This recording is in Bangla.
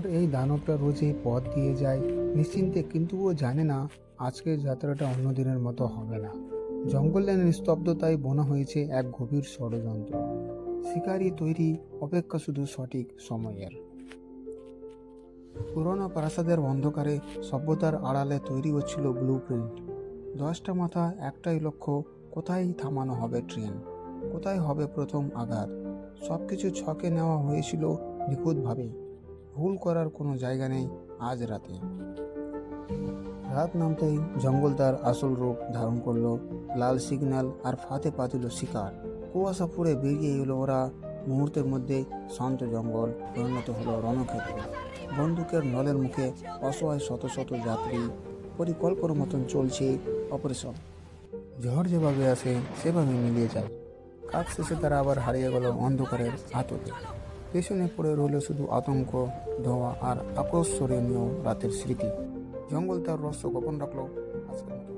আর এই দানবটা রোজ এই পথ দিয়ে যায় নিশ্চিন্তে, কিন্তু ও জানে না আজকের যাত্রাটা অন্য দিনের মতো হবে না। জঙ্গলের নিস্তব্ধতায় বোনা হয়েছে এক গভীর ষড়যন্ত্র। শিকারি তৈরি, অপেক্ষা শুধু সঠিক সময়ের। পুরনো প্রাসাদের অন্ধকারে সভ্যতার আড়ালে তৈরি হচ্ছিল ব্লু প্রিন্ট। 10টা মাথা, একটাই লক্ষ্য, কোথায় থামানো হবে ট্রেন, কোথায় হবে প্রথম আঘাত। সব কিছু ছকে নেওয়া হয়েছিল নিখুঁতভাবে। ভুল করার কোনো জায়গা নেই আজ রাতে। রাত নামতেই জঙ্গল তার আসল রূপ ধারণ করলো। লাল সিগন্যাল আর ফাঁদে পা দিল শিকার। কুয়াশা ফুঁড়ে বেরিয়ে এলো ওরা। মুহূর্তের মধ্যে শান্ত জঙ্গল পরিণত হলো রণক্ষেত্র। বন্দুকের নলের মুখে অসহায় শত শত যাত্রী। পরিকল্পনার মতন চলছে অপারেশন। ঝড় যেভাবে আসে সেভাবে মিলিয়ে যায়। কাজ শেষে তারা আবার হারিয়ে গেল অন্ধকারের আতকে। পেছনে পড়ে রইল শুধু আতঙ্ক, ধোঁয়া আর আকস্মরণীয় রাতের স্মৃতি। জঙ্গল তার রহস্য গোপন রাখলো আজকের মতো।